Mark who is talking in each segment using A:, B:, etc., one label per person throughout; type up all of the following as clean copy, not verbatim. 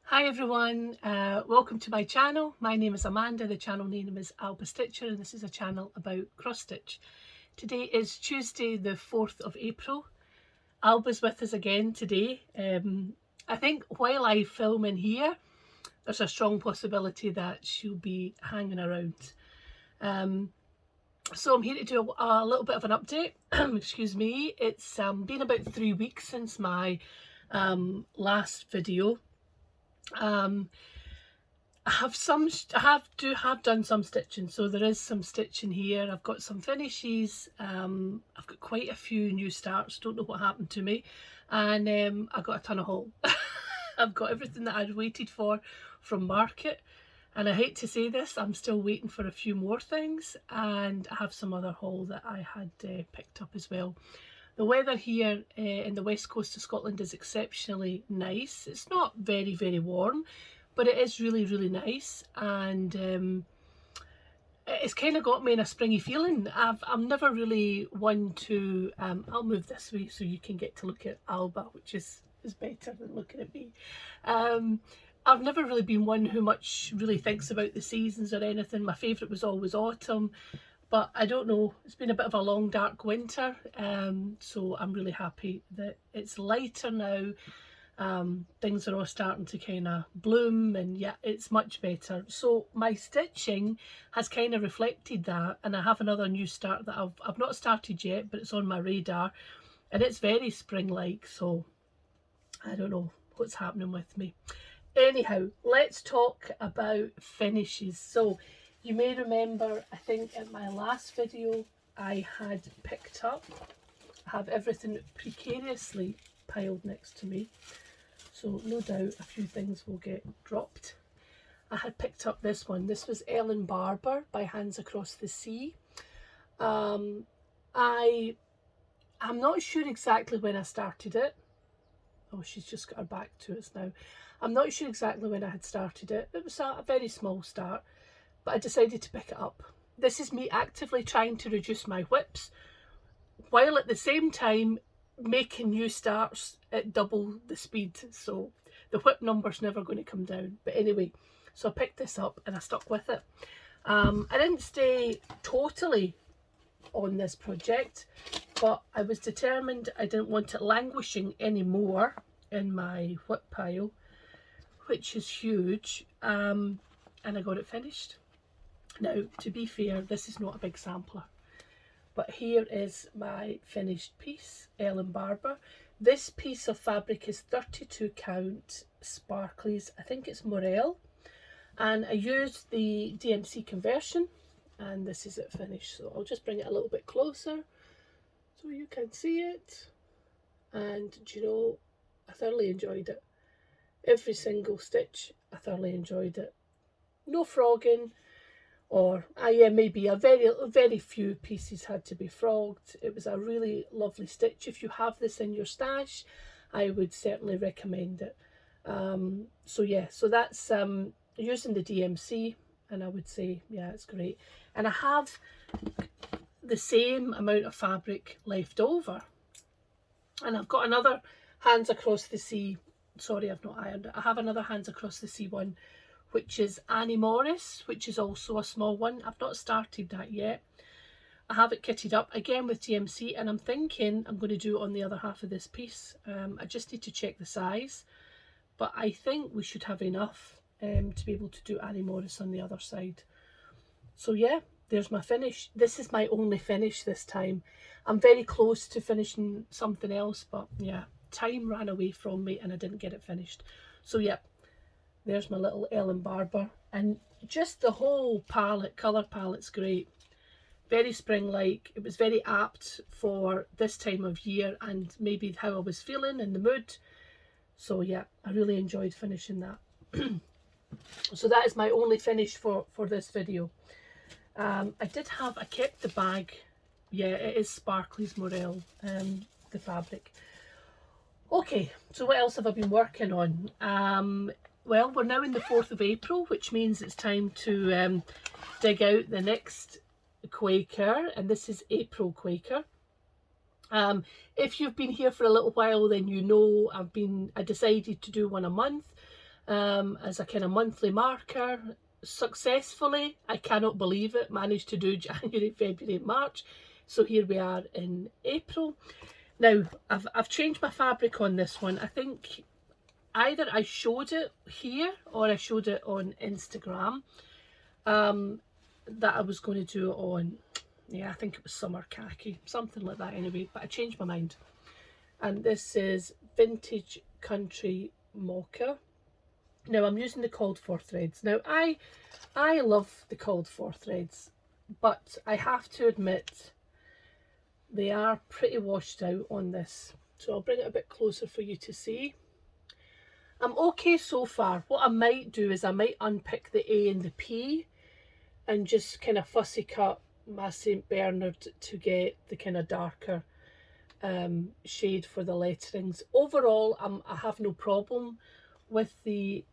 A: Hi everyone, welcome to my channel. My name is Amanda, the channel name is Alba Stitcher, and this is a channel about cross stitch. Today is Tuesday the 4th of April. Alba's with us again today. I think while I film in here, there's a strong possibility that she'll be hanging around. So I'm here to do a little bit of an update. Excuse me. It's been about 3 weeks since my last video. I have done some stitching, so there is some stitching here. I've got some finishes. I've got quite a few new starts. Don't know what happened to me, and I got a ton of haul. I've got everything that I'd waited for from market, and I hate to say this, I'm still waiting for a few more things, and I have some other haul that I had picked up as well. The weather here in the west coast of Scotland is exceptionally nice. It's not very, very warm, but it is really, really nice, and it's kind of got me in a springy feeling. I'm never really one to, I'll move this way so you can get to look at Alba, which is better than looking at me. I've never really been one who much really thinks about the seasons or anything. My favourite was always autumn. But I don't know, it's been a bit of a long dark winter, so I'm really happy that it's lighter now. Things are all starting to kind of bloom, and yeah, it's much better. So my stitching has kind of reflected that, and I have another new start that I've not started yet, but it's on my radar, and it's very spring-like, so I don't know what's happening with me. Anyhow, let's talk about finishes. So you may remember, I think in my last video, I had picked up, I have everything precariously piled next to me, so no doubt a few things will get dropped. I had picked up this one. This was Barber by Hands Across the Sea. I'm not sure exactly when I started it. Oh, she's just got her back to us now. I'm not sure exactly when I had started it. It was a very small start, but I decided to pick it up. This is me actively trying to reduce my whips, while at the same time making new starts at double the speed. So the whip number's never going to come down. But anyway, so I picked this up and I stuck with it. I didn't stay totally on this project, but I was determined I didn't want it languishing anymore in my whip pile, which is huge, and I got it finished. Now, to be fair, this is not a big sampler, but here is my finished piece, Barber. This piece of fabric is 32 count sparklies, I think it's Morel, and I used the DMC conversion, and this is it finished. So I'll just bring it a little bit closer so you can see it. And do you know, I thoroughly enjoyed it. Every single stitch, I thoroughly enjoyed it. No frogging, or yeah, maybe a very few pieces had to be frogged. It was a really lovely stitch. If you have this in your stash, I would certainly recommend it. So yeah, so that's using the DMC, and I would say, yeah, it's great. And I have the same amount of fabric left over, and I've got another Hands Across the Sea. Sorry, I've not ironed it. I have another Hands Across the Sea one, which is Annie Morris, which is also a small one. I've not started that yet. I have it kitted up again with DMC, and I'm thinking I'm going to do it on the other half of this piece. I just need to check the size, but I think we should have enough to be able to do Annie Morris on the other side. So yeah, there's my finish. This is my only finish this time. I'm very close to finishing something else, but yeah, time ran away from me and I didn't get it finished. So yeah, there's my little Barber, and just the whole palette, colour palette's great. Very spring-like. It was very apt for this time of year and maybe how I was feeling in the mood. So yeah, I really enjoyed finishing that. So that is my only finish for this video. I kept the bag. Yeah, it is Sparkly's Morel, the fabric. Okay, so what else have I been working on? Well, we're now in the 4th of April, which means it's time to dig out the next Quaker, and this is April Quaker. If you've been here for a little while, then you know I decided to do one a month. as a kind of monthly marker. Successfully, I cannot believe it, managed to do January, February, March. So here we are in April. Now, I've changed my fabric on this one. I think either I showed it here or I showed it on Instagram, that I was going to do it on, yeah, I think it was summer khaki, something like that anyway, but I changed my mind. And this is Vintage Country Mocha. Now I'm using the called for threads. Now I love the called for threads, but I have to admit they are pretty washed out on this. So I'll bring it a bit closer for you to see. I'm okay so far. What I might do is I might unpick the A and the P and just kind of fussy cut my St. Bernard to get the kind of darker shade for the letterings. Overall, I have no problem with the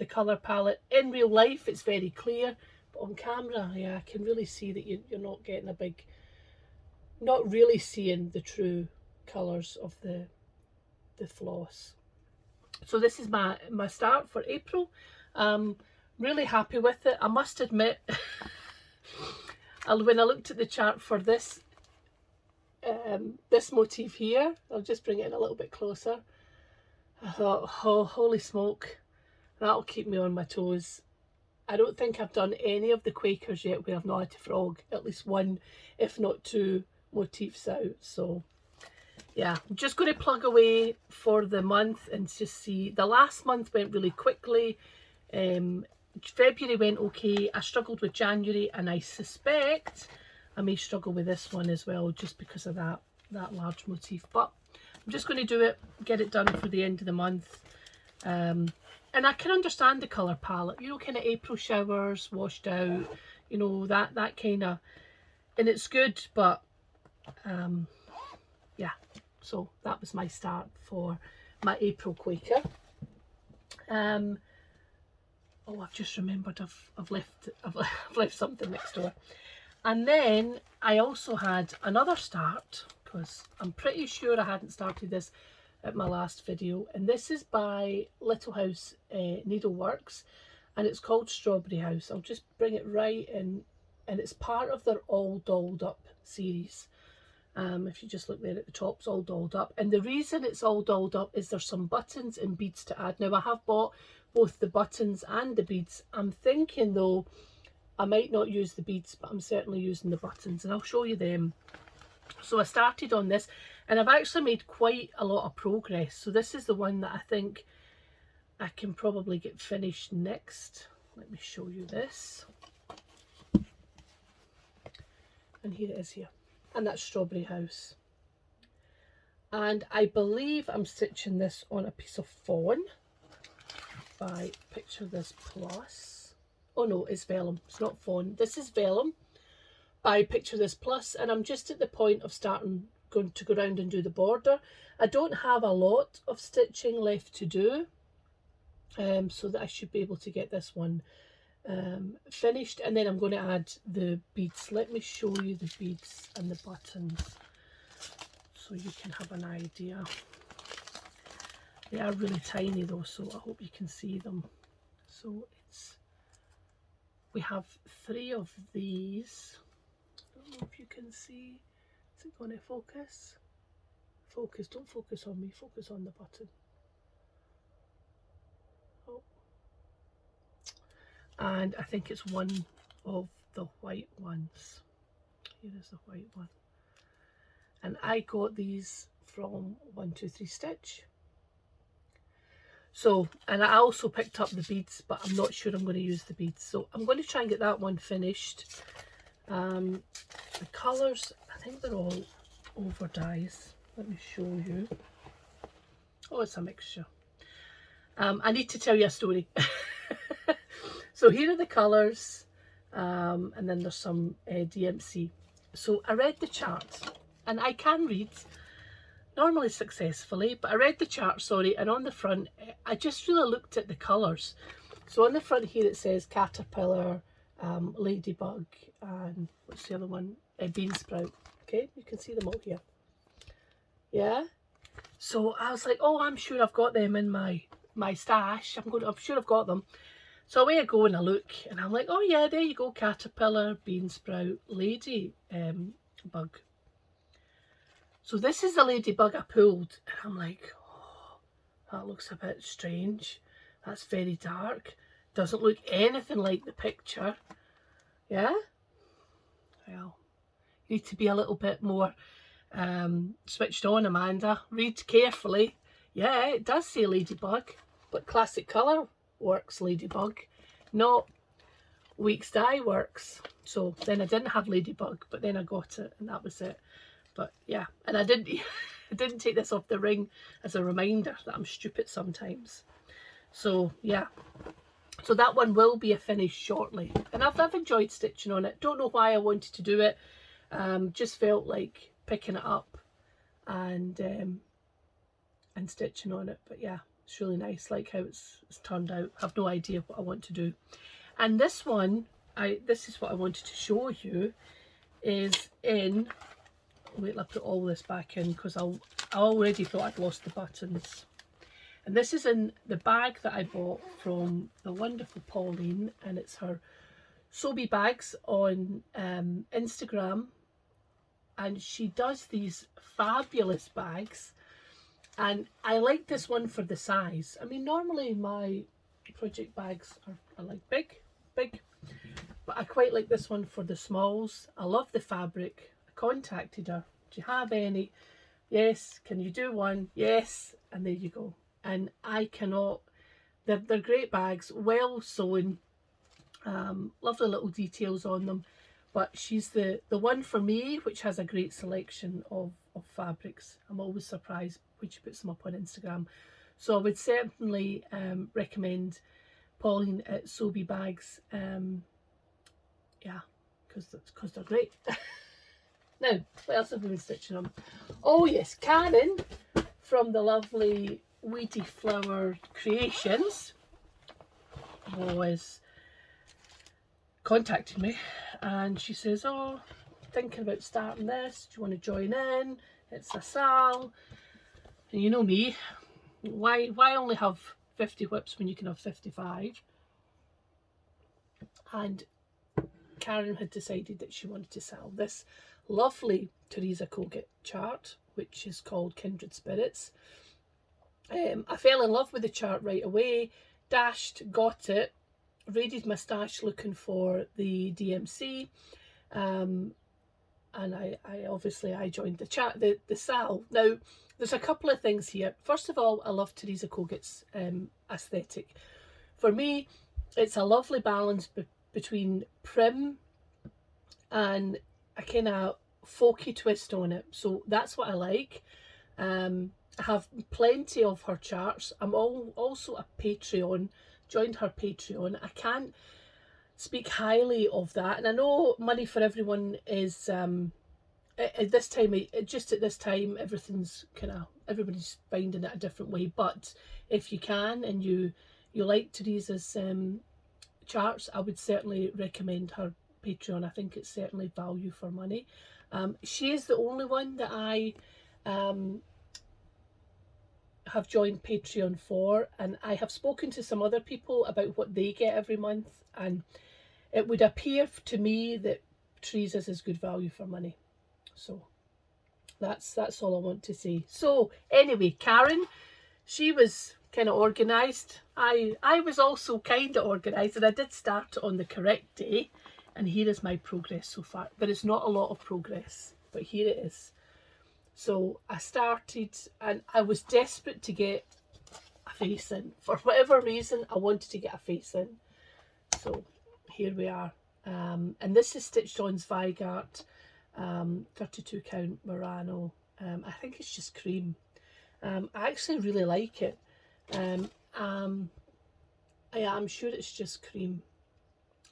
A: colour palette. In real life, it's very clear, but on camera, yeah, I can really see that you're not getting a big, not really seeing the true colours of the floss. So this is my start for April. Really happy with it. I must admit, when I looked at the chart for this this motif here, I'll just bring it in a little bit closer. I thought, oh, holy smoke, that'll keep me on my toes. I don't think I've done any of the Quakers yet where I've not had to frog at least one, if not two, motifs out. So yeah, I'm just going to plug away for the month and just see. The last month went really quickly. February went okay. I struggled with January, and I suspect I may struggle with this one as well, just because of that large motif. But I'm just going to do it, get it done for the end of the month. And I can understand the colour palette, you know, kind of April showers, washed out, you know, that kind of, and it's good, but yeah. So that was my start for my April Quaker. Oh, I've just remembered I've left something next door. And then I also had another start, because I'm pretty sure I hadn't started this at my last video, and this is by Little House Needleworks, and it's called Strawberry House. I'll just bring it right in, and it's part of their All Dolled Up series. If you just look there at the top, it's all dolled up, and the reason it's all dolled up is there's some buttons and beads to add. Now I have bought both the buttons and the beads. I'm thinking though I might not use the beads, but I'm certainly using the buttons, and I'll show you them. So I started on this, and I've actually made quite a lot of progress. So this is the one that I think I can probably get finished next. Let me show you this. And here it is here. And that's Strawberry House. And I believe I'm stitching this on a piece of fawn. If I picture this plus. Oh no, it's vellum. It's not fawn. This is vellum. I picture this plus, and I'm just at the point of going to go around and do the border. I don't have a lot of stitching left to do, so that I should be able to get this one finished, and then I'm going to add the beads. Let me show you the beads and the buttons so you can have an idea. They are really tiny though, so I hope you can see them. So we have 3 of these. I don't know if you can see. Is it going to focus? Focus, don't focus on me, focus on the button. Oh. And I think it's one of the white ones. Here is the white one. And I got these from 123 Stitch. So, and I also picked up the beads, but I'm not sure I'm going to use the beads. So I'm going to try and get that one finished. The colours, I think they're all over dyes. Let me show you. Oh, it's a mixture. I need to tell you a story. So here are the colours, and then there's some DMC. So I read the chart, and I can read, normally successfully, but I read the chart, sorry, and on the front, I just really looked at the colours. So on the front here it says Caterpillar, Ladybug, and what's the other one? Bean Sprout. Okay, you can see them all here. Yeah? So I was like, oh, I'm sure I've got them in my my stash. I'm sure I've got them. So away I go and I look, and I'm like, oh yeah, there you go, caterpillar, bean sprout, lady bug. So this is the ladybug I pulled, and I'm like, oh, that looks a bit strange. That's very dark. Doesn't look anything like the picture. Yeah? Well, you need to be a little bit more switched on, Amanda. Read carefully. Yeah, it does say ladybug, but Classic Colour Works ladybug, not Weeks Dye Works. So then I didn't have ladybug, but then I got it, and that was it. But yeah, and I didn't I didn't take this off the ring as a reminder that I'm stupid sometimes. So yeah, so that one will be a finish shortly, and I've enjoyed stitching on it. Don't know why I wanted to do it. Just felt like picking it up and stitching on it. But yeah, it's really nice, like how it's turned out. I have no idea what I want to do. And this one, this is what I wanted to show you, is in, wait till I put all this back in, because I already thought I'd lost the buttons. And this is in the bag that I bought from the wonderful Pauline, and it's her Sobe bags on Instagram. And she does these fabulous bags, and I like this one for the size. I mean, normally my project bags are like big, but I quite like this one for the smalls. I love the fabric. I contacted her. Do you have any? Yes. Can you do one? Yes. And there you go. And I cannot, they're great bags, well sewn, lovely little details on them. But she's the one for me, which has a great selection of fabrics. I'm always surprised when she puts them up on Instagram. So I would certainly recommend Pauline at Sobe bags. Yeah, because they're great. Now, what else have we been stitching on? Oh yes, Karen from the lovely Weedy Flower Creations was contacting me, and she says, oh, thinking about starting this, do you want to join in? It's a SAL. And you know me, why only have 50 whips when you can have 55? And Karen had decided that she wanted to sell this lovely Teresa Kogut chart, which is called Kindred Spirits. I fell in love with the chart right away, dashed, got it, raided my stash looking for the DMC, and I obviously joined the SAL. Now, there's a couple of things here. First of all, I love Teresa Kogut's aesthetic. For me, it's a lovely balance between prim and a kind of folky twist on it. So that's what I like. I have plenty of her charts. I'm also a Patreon, joined her Patreon. I can't speak highly of that. And I know Money for Everyone is, at this time, just at this time, everybody's finding it a different way. But if you can and you like Teresa's charts, I would certainly recommend her Patreon. I think it's certainly value for money. She is the only one that I have joined Patreon for, and I have spoken to some other people about what they get every month, and it would appear to me that Teresa's is good value for money. So that's all I want to say. So anyway, Karen, she was kind of organised. I was also kind of organised, and I did start on the correct day, and here is my progress so far. There is not a lot of progress, but here it is. So I started, and I was desperate to get a face in. For whatever reason, I wanted to get a face in. So here we are. And this is Stitched On Zweigart, 32 count Murano. I think it's just cream. I actually really like it. I'm sure it's just cream.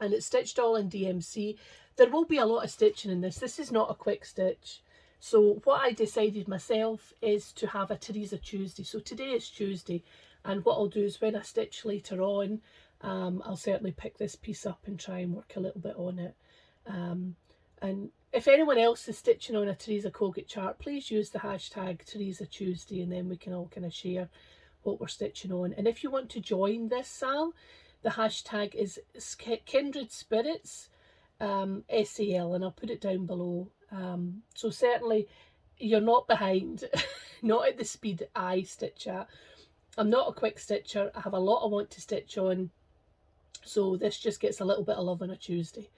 A: And it's stitched all in DMC. There will be a lot of stitching in this. This is not a quick stitch. So what I decided myself is to have a Teresa Tuesday. So today is Tuesday, and what I'll do is when I stitch later on, I'll certainly pick this piece up and try and work a little bit on it. And if anyone else is stitching on a Teresa Kogut chart, please use the hashtag Teresa Tuesday, and then we can all kind of share what we're stitching on. And if you want to join this SAL, the hashtag is Kindred Spirits SAL, and I'll put it down below. So certainly you're not behind, not at the speed I stitch at. I'm not a quick stitcher. I have a lot I want to stitch on, so this just gets a little bit of love on a Tuesday.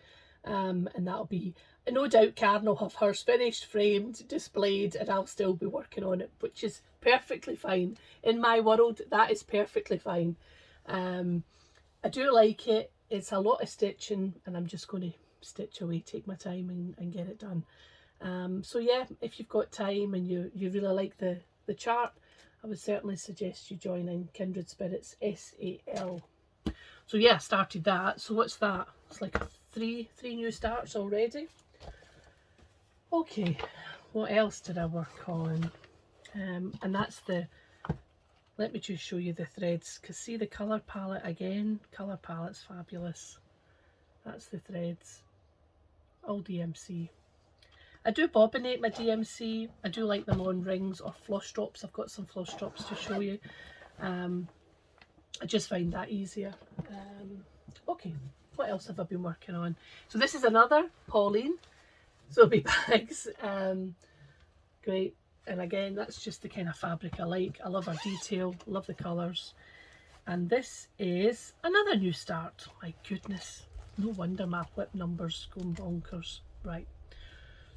A: And that'll be, no doubt Karen will have hers finished, framed, displayed, and I'll still be working on it, which is perfectly fine. In my world, that is perfectly fine. I do like it. It's a lot of stitching, and I'm just going to stitch away, take my time and get it done. So yeah, if you've got time and you really like the chart, I would certainly suggest you join in Kindred Spirits SAL. So yeah, I started that. So what's that? It's like three new starts already. Okay, what else did I work on? And that's the, let me just show you the threads, because see the colour palette again. Colour palette's fabulous. That's the threads, all DMC. I do bobbinate my DMC. I do like them on rings or floss drops. I've got some floss drops to show you. I just find that easier. Okay, what else have I been working on? So this is another Pauline Sobe bags. Great. And again, that's just the kind of fabric I like. I love her detail, love the colours. And this is another new start. My goodness, no wonder my whip numbers going bonkers. Right.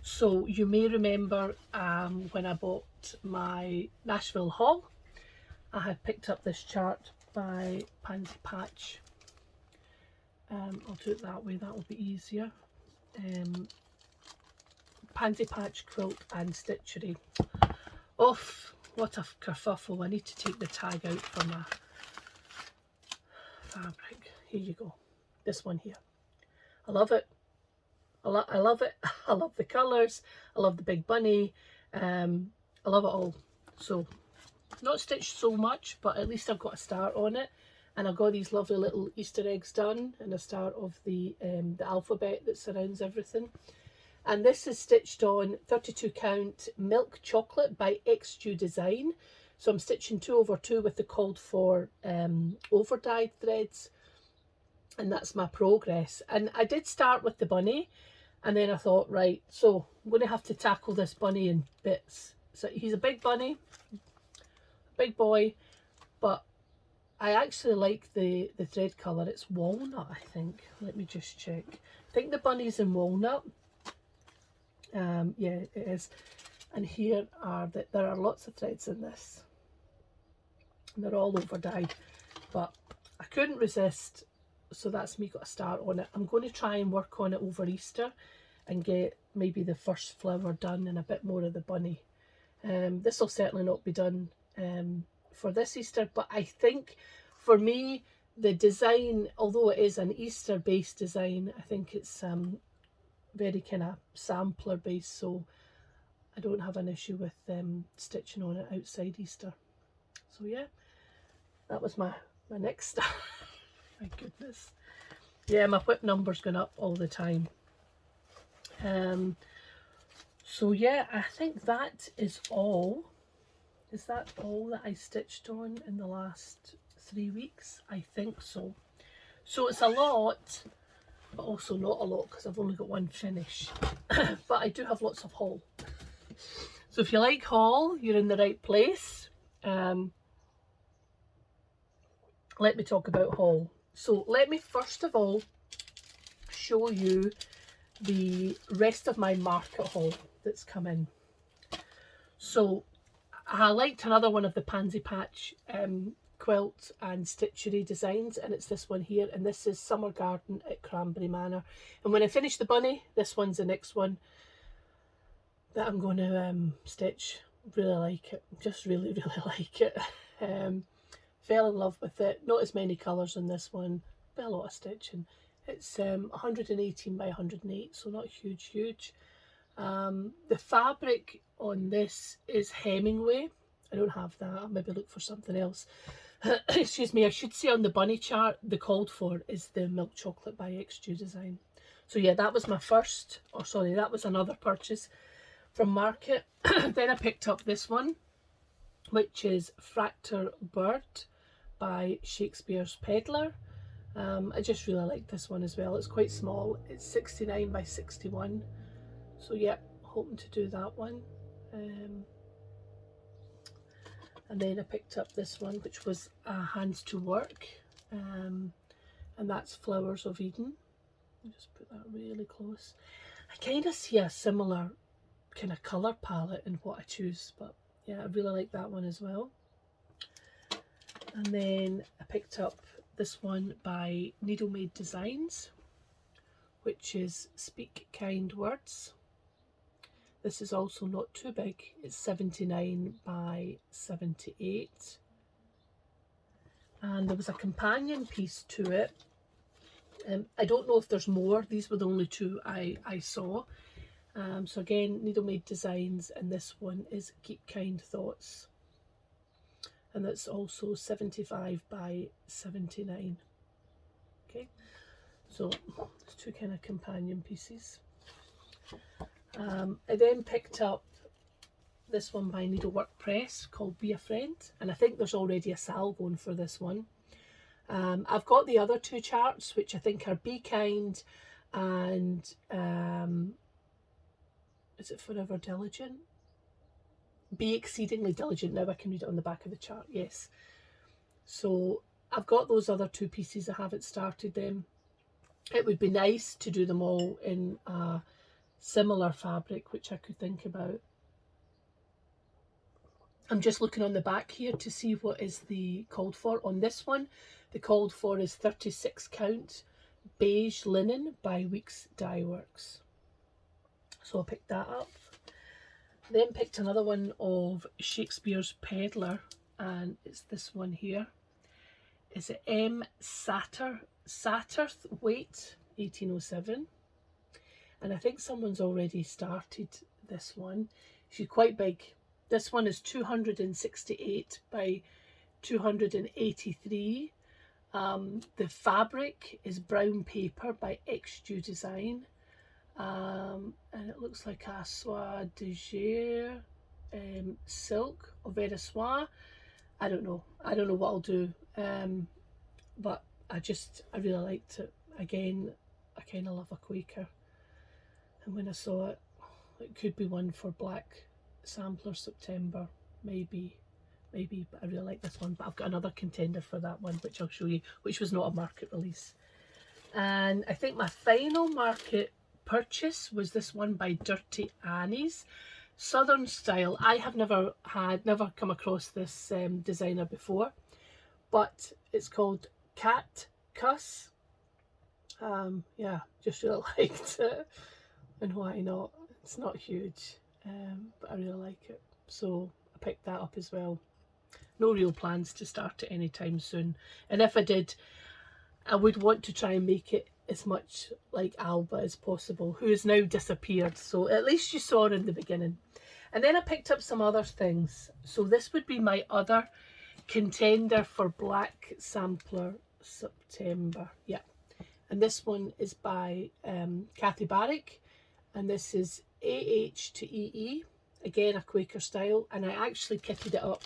A: So you may remember when I bought my Nashville haul, I had picked up this chart by Pansy Patch. I'll do it that way, that will be easier. Pansy Patch, Quilt and Stitchery. Oh, what a kerfuffle. I need to take the tag out for my fabric. Here you go. This one here. I love it. I love it. I love the colours. I love the big bunny. I love it all. So, not stitched so much, but at least I've got a start on it. And I've got these lovely little Easter eggs done and a start of the alphabet that surrounds everything. And this is stitched on 32 count milk chocolate by XQ Design. So I'm stitching 2/2 with the called for over dyed threads. And that's my progress. And I did start with the bunny. And then I thought, right, so I'm going to have to tackle this bunny in bits. So he's a big bunny, big boy, but I actually like the thread colour. It's walnut, I think. Let me just check. I think the bunny's in walnut. Yeah, it is. And here are there are lots of threads in this. And they're all over dyed, but I couldn't resist. So that's me got a start on it. I'm going to try and work on it over Easter and get maybe the first flower done and a bit more of the bunny. This will certainly not be done for this Easter, but I think for me the design, although it is an Easter based design, I think it's very kind of sampler based, so I don't have an issue with stitching on it outside Easter. So yeah, that was my next start. My goodness. Yeah, my whip number's going up all the time. So yeah, I think that is all. Is that all that I stitched on in the last 3 weeks? I think so. So it's a lot, but also not a lot because I've only got one finish. But I do have lots of haul. So if you like haul, you're in the right place. Let me talk about haul. So let me first of all show you the rest of my market haul that's come in. So I liked another one of the Pansy Patch quilt and stitchery designs, and it's this one here, and this is Summer Garden at Cranberry Manor. And when I finish the bunny, this one's the next one that I'm going to stitch. Really like it, just really like it. Fell in love with it. Not as many colours in this one, but a lot of stitching. It's 118 by 108, so not huge. The fabric on this is Hemingway. I don't have that. I'll maybe look for something else. Excuse me, I should say on the bunny chart, the called for is the milk chocolate by XQ Design. So yeah, that was my first, or sorry, that was another purchase from Market. Then I picked up this one, which is Fracture Bird by Shakespeare's Peddler. I just really like this one as well. It's quite small. It's 69 by 61. So yeah, hoping to do that one. And then I picked up this one, which was Hands to Work, and that's Flowers of Eden. I'll just put that really close. I kind of see a similar kind of colour palette in what I choose, but yeah, I really like that one as well. And then I picked up this one by Needlemade Designs, which is Speak Kind Words. This is also not too big. It's 79 by 78. And there was a companion piece to it. I don't know if there's more. These were the only two I saw. So again, Needlemade Designs, and this one is Keep Kind Thoughts. And that's also 75 by 79. Okay, so there's two kind of companion pieces. I then picked up this one by Needlework Press called Be a Friend, and I think there's already a SAL going for this one. I've got the other two charts, which I think are Be Kind and is it Forever Diligent? Be Exceedingly Diligent. Now I can read it on the back of the chart, yes. So I've got those other two pieces. I haven't started them. It would be nice to do them all in a similar fabric, which I could think about. I'm just looking on the back here to see what is the called for. On this one, the called for is 36 count beige linen by Weeks Dye Works. So I picked that up. Then picked another one of Shakespeare's Peddler, and it's this one here. Is it M.Satterwaite 1807? And I think someone's already started this one. She's quite big. This one is 268 by 283. The fabric is brown paper by XU Design. And it looks like a soie de Gers silk or very soie. I don't know what I'll do, but I really liked it. Again, I kind of love a Quaker, and when I saw it, it could be one for Black Sampler September, maybe, but I really like this one. But I've got another contender for that one, which I'll show you, which was not a market release. And I think my final market purchase was this one by Dirty Annie's, Southern Style. I have never come across this designer before, but it's called Catcus. Yeah, just really liked it, and why not? It's not huge, but I really like it, so I picked that up as well. No real plans to start it anytime soon, and if I did, I would want to try and make it as much like Alba as possible, who has now disappeared, so at least you saw her in the beginning. And then I picked up some other things. So this would be my other contender for Black Sampler September. Yeah, and this one is by Kathy Barrick, and this is AH to EE, again a Quaker style, and I actually kitted it up.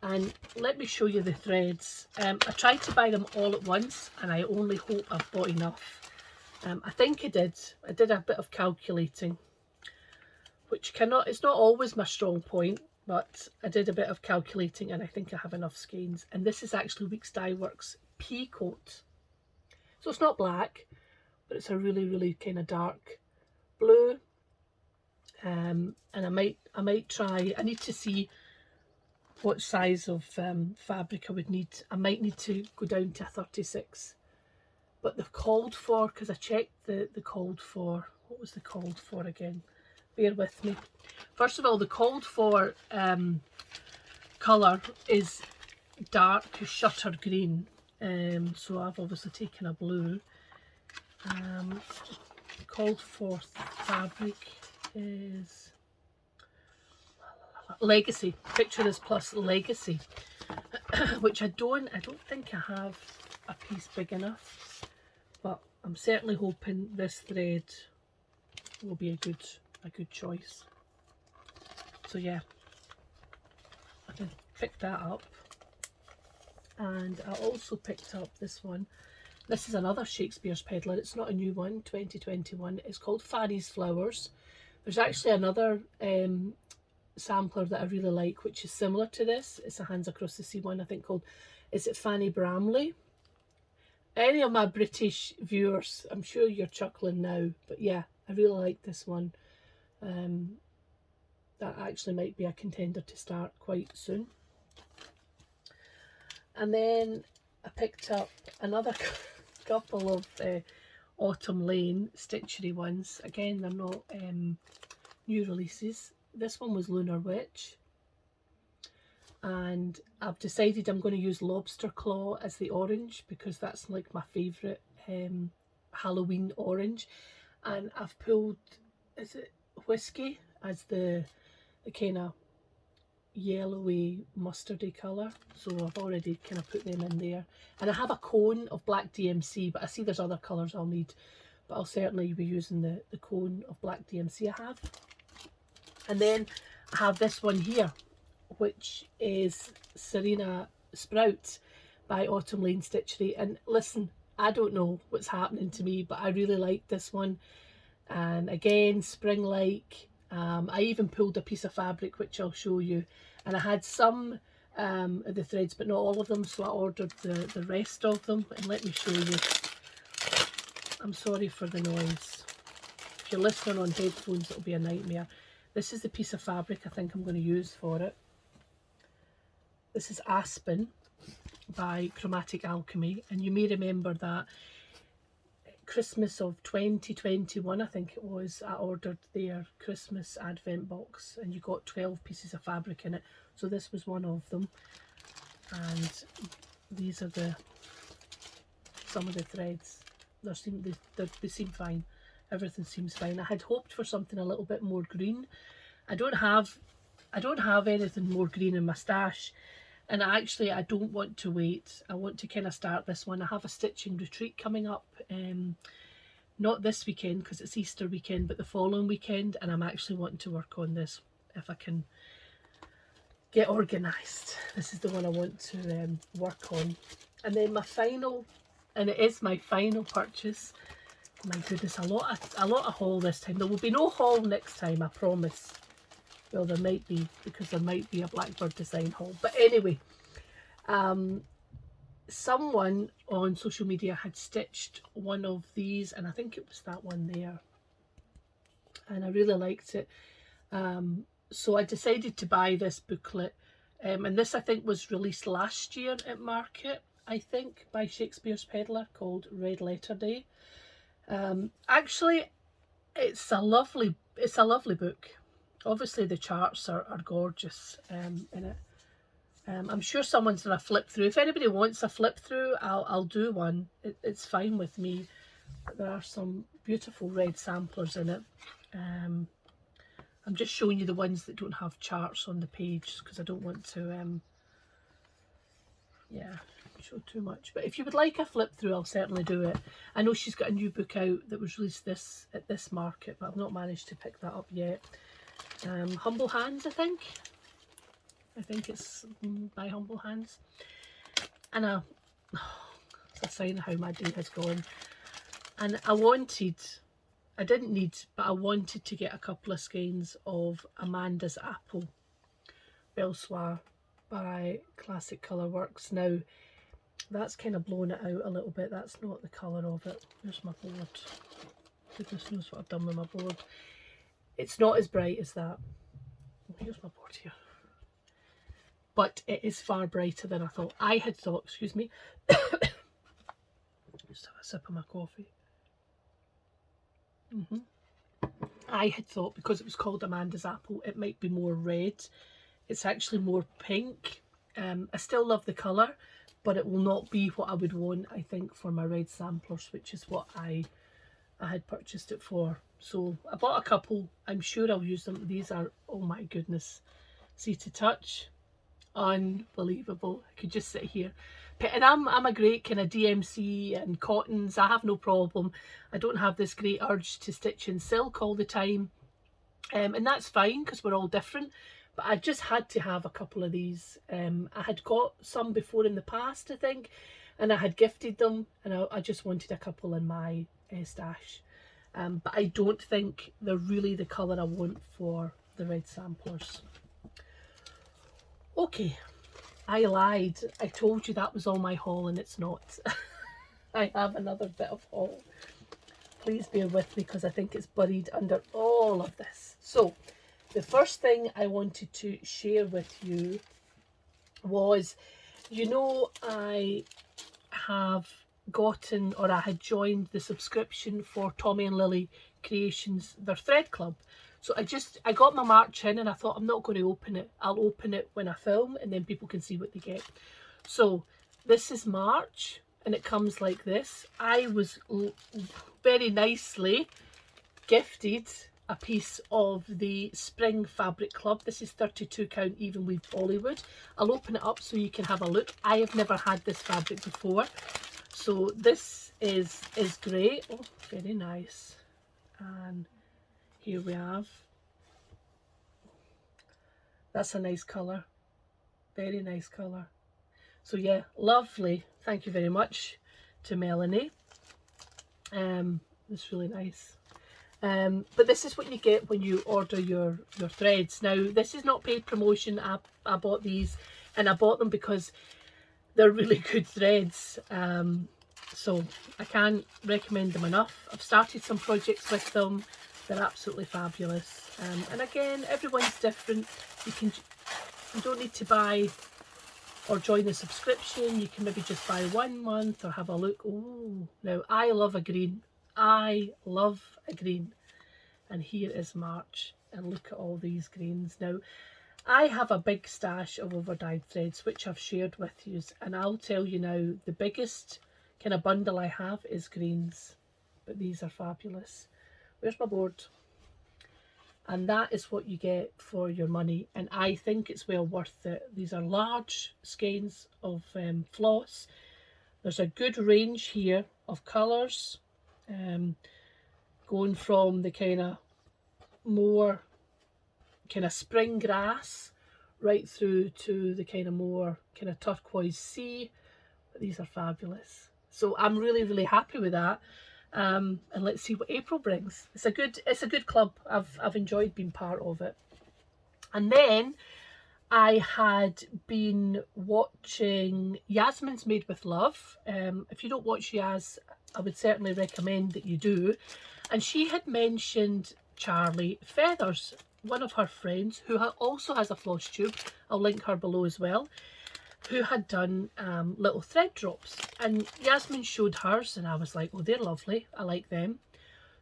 A: And let me show you the threads. I tried to buy them all at once, and I only hope I've bought enough. I think I did a bit of calculating, which it's not always my strong point, but I did a bit of calculating, and I think I have enough skeins. And this is actually Weeks Dye Works Pea Coat. So it's not black, but it's a really, really kind of dark blue. And I might try, I need to see what size of fabric I would need. I might need to go down to a 36. But the called for, because I checked the called for, what was the called for again? Bear with me. First of all, the called for colour is dark shutter green. So I've obviously taken a blue. Called for fabric is Legacy. Picture this plus Legacy, which I don't think I have a piece big enough, but I'm certainly hoping this thread will be a good choice. So yeah, I think picked that up. And I also picked up this one. This is another Shakespeare's Peddler. It's not a new one, 2021. It's called Fanny's Flowers. There's actually another sampler that I really like, which is similar to this. It's a Hands Across the Sea one, I think, called, is it Fanny Bramley? Any of my British viewers, I'm sure you're chuckling now, but yeah, I really like this one. That actually might be a contender to start quite soon. And then I picked up another couple of Autumn Lane Stitchery ones. Again, they're not new releases. This one was Lunar Witch. And I've decided I'm going to use Lobster Claw as the orange because that's like my favourite Halloween orange. And I've pulled, is it Whiskey as the kind of yellowy mustardy colour, so I've already kind of put them in there. And I have a cone of black DMC, but I see there's other colours I'll need, but I'll certainly be using the cone of black DMC I have. And then I have this one here, which is Serena Sprouts by Autumn Lane Stitchery. And listen, I don't know what's happening to me, but I really like this one. And again, spring-like. I even pulled a piece of fabric, which I'll show you. And I had some of the threads, but not all of them, so I ordered the rest of them. And let me show you. I'm sorry for the noise. If you're listening on headphones, it'll be a nightmare. This is the piece of fabric I think I'm going to use for it. This is Aspen by Chromatic Alchemy. And you may remember that Christmas of 2021, I think it was, I ordered their Christmas advent box and you got 12 pieces of fabric in it. So this was one of them. And these are some of the threads. They seem fine. Everything seems fine. I had hoped for something a little bit more green. I don't have anything more green in my stash. And actually, I don't want to wait. I want to kind of start this one. I have a stitching retreat coming up. Not this weekend because it's Easter weekend, but the following weekend. And I'm actually wanting to work on this if I can get organised. This is the one I want to work on. And then my final, and it is my final purchase. My goodness, a lot of haul this time. There will be no haul next time, I promise. Well, there might be, because there might be a Blackbird design haul. But anyway, someone on social media had stitched one of these, and I think it was that one there. And I really liked it. So I decided to buy this booklet. And this, I think, was released last year at market, I think, by Shakespeare's Peddler, called Red Letter Day. Actually, it's a lovely book. Obviously the charts are gorgeous in it. I'm sure someone's done a flip through. If anybody wants a flip through, I'll do one. It's fine with me. But there are some beautiful red samplers in it. I'm just showing you the ones that don't have charts on the page because I don't want to show too much. But if you would like a flip through, I'll certainly do it. I know she's got a new book out that was released at this market, but I've not managed to pick that up yet. Humble Hands, I think it's by Humble Hands. And it's a sign of how my day has gone. And I wanted to get a couple of skeins of Amanda's Apple Belsoir by Classic Colourworks. Now that's kind of blown it out a little bit. That's not the colour of it. There's my board. Goodness knows what I've done with my board. It's not as bright as that. Here's my board here. But it is far brighter than I thought. I had thought, excuse me. Just have a sip of my coffee. I had thought because it was called Amanda's Apple, it might be more red. It's actually more pink. I still love the colour, but it will not be what I would want, I think, for my red samplers, which is what I had purchased it for. So I bought a couple. I'm sure I'll use them. These are, oh my goodness, see to touch, unbelievable. I could just sit here, and I'm a great kind of DMC and cottons. I have no problem. I don't have this great urge to stitch in silk all the time, and that's fine because we're all different. but I just had to have a couple of these. I had got some before in the past, I think, and I had gifted them, and I just wanted a couple in my stash. But I don't think they're really the colour I want for the red samplers. Okay, I lied. I told you that was all my haul, and it's not. I have another bit of haul. Please bear with me because I think it's buried under all of this. So, the first thing I wanted to share with you was, you know, I have gotten, or I had joined the subscription for Tommy and Lily Creations, their thread club. So I got my March in, and I thought, I'm not going to open it. I'll open it when I film, and then people can see what they get. So this is March, and it comes like this. I was very nicely gifted a piece of the Spring Fabric Club. This is 32 count even weave Bollywood. I'll open it up so you can have a look. I have never had this fabric before, so this is great. Oh, very nice. And here we have, that's a nice colour, very nice colour. So yeah, lovely. Thank you very much to Melanie. It's really nice. But this is what you get when you order your threads. Now, this is not paid promotion. I bought these, and I bought them because they're really good threads. So I can't recommend them enough. I've started some projects with them. They're absolutely fabulous. And again, everyone's different. You don't need to buy or join the subscription. You can maybe just buy 1 month or have a look. Oh, now I love a green. I love a green. And here is March, and look at all these greens. Now, I have a big stash of overdyed threads, which I've shared with you, and I'll tell you now, the biggest kind of bundle I have is greens, but these are fabulous. Where's my board? And that is what you get for your money, and I think it's well worth it. These are large skeins of floss. There's a good range here of colours, going from the kind of more kind of spring grass right through to the kind of more kind of turquoise sea. But these are fabulous. So I'm really happy with that. And let's see what April brings. It's a good club. I've enjoyed being part of it. And then I had been watching Yasmin's Made with Love. If you don't watch Yas, I would certainly recommend that you do. And she had mentioned Charlie Feathers, one of her friends who also has a Flosstube. I'll link her below as well, who had done little thread drops. And Yasmin showed hers, and I was like, well, they're lovely. I like them.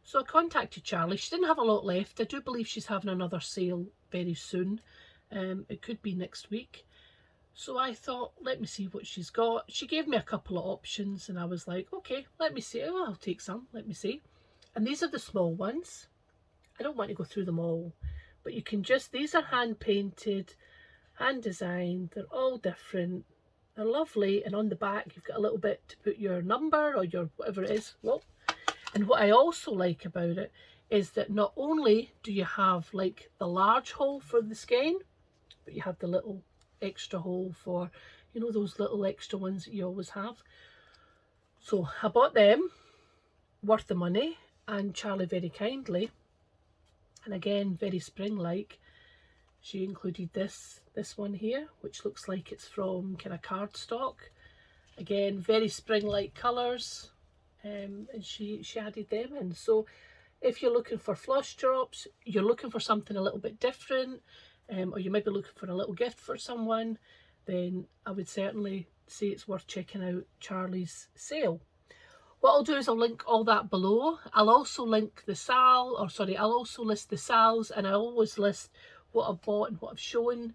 A: So I contacted Charlie. She didn't have a lot left. I do believe she's having another sale very soon. It could be next week. So I thought, let me see what she's got. She gave me a couple of options, and I was like, okay, let me see. Oh, I'll take some. Let me see. And these are the small ones. I don't want to go through them all, but you can just, these are hand painted, hand designed. They're all different. They're lovely. And on the back, you've got a little bit to put your number or your whatever it is. Well, and what I also like about it is that not only do you have like the large hole for the skein, but you have the little extra hole for, you know, those little extra ones that you always have. So I bought them, worth the money, and Charlie very kindly, and again very spring-like, she included this one here, which looks like it's from kind of cardstock. Again, very spring-like colours, and she added them in. So if you're looking for floss drops, you're looking for something a little bit different, or you might be looking for a little gift for someone, then I would certainly say it's worth checking out Charlie's sale. What I'll do is I'll link all that below. I'll also link the SAL, or sorry, I'll also list the SALs, and I always list what I've bought and what I've shown.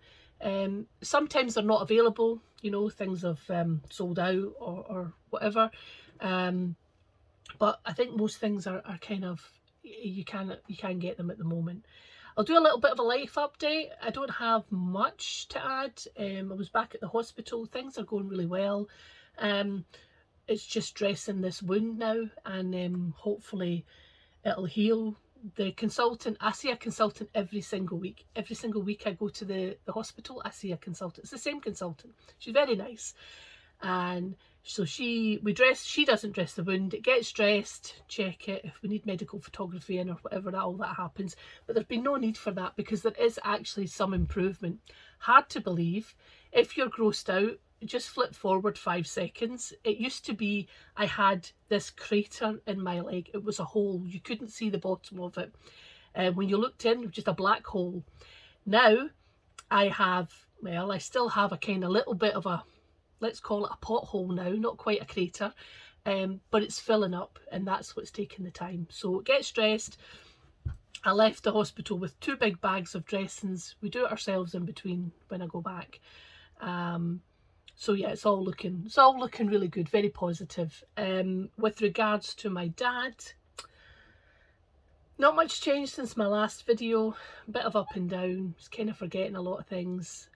A: Sometimes they're not available, you know, things have sold out or whatever. But I think most things are kind of, you can get them at the moment. I'll do a little bit of a life update. I don't have much to add. I was back at the hospital. Things are going really well. It's just dressing this wound now, and hopefully it'll heal the consultant, I see a consultant every single week. Every single week I go to the hospital, I see a consultant. It's the same consultant. She's very nice. And so she doesn't dress the wound. It gets dressed, check it. If we need medical photography in or whatever, all that happens. But there's been no need for that because there is actually some improvement. Hard to believe. If you're grossed out, just flip forward 5 seconds. It used to be I had this crater in my leg. It was a hole. You couldn't see the bottom of it. When you looked in, it was just a black hole. Now I have, well, I still have a kind of little bit of a, let's call it a pothole now, not quite a crater, but it's filling up, and that's what's taking the time. So it gets dressed. I left the hospital with 2 big bags of dressings. We do it ourselves in between when I go back. So yeah, it's all looking really good, very positive. With regards to my dad, not much changed since my last video. A bit of up and down. He's kind of forgetting a lot of things.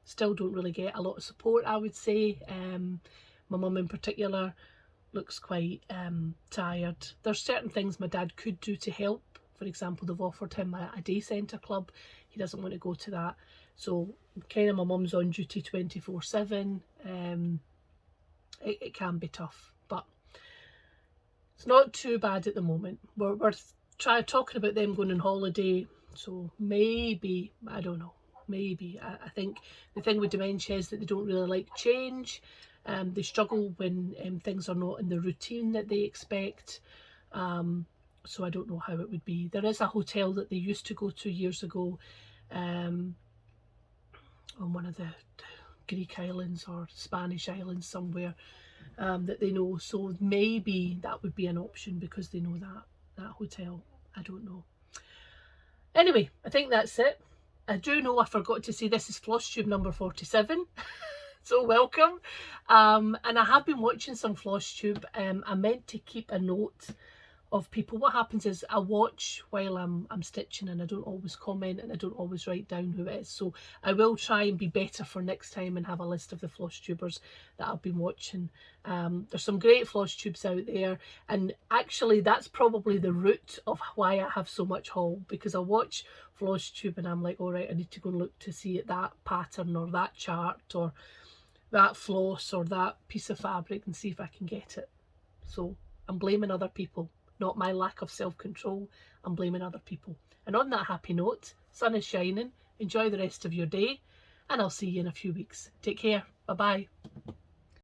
A: Still don't really get a lot of support, I would say. My mum in particular looks quite tired. There's certain things my dad could do to help. For example, they've offered him a day centre club. He doesn't want to go to that. So kind of my mum's on duty 24/7. It can be tough, but it's not too bad at the moment. We're talking about them going on holiday, so maybe, I don't know, maybe. I think the thing with dementia is that they don't really like change. They struggle when things are not in the routine that they expect. So I don't know how it would be. There is a hotel that they used to go to years ago, on one of the Greek islands or Spanish islands somewhere, that they know. So maybe that would be an option because they know that hotel. I don't know. Anyway, I think that's it. I do know I forgot to say this is Flosstube number 47. So welcome. And I have been watching some Flosstube. I meant to keep a note of people. What happens is I watch while I'm stitching, and I don't always comment, and I don't always write down who it is. So I will try and be better for next time and have a list of the Flosstubers that I've been watching. There's some great Flosstubes out there, and actually that's probably the root of why I have so much haul, because I watch Flosstube and I'm like, all right, I need to go and look to see it, that pattern or that chart or that floss or that piece of fabric, and see if I can get it. So I'm blaming other people. Not my lack of self-control. I'm blaming other people. And on that happy note, sun is shining. Enjoy the rest of your day, and I'll see you in a few weeks. Take care. Bye-bye.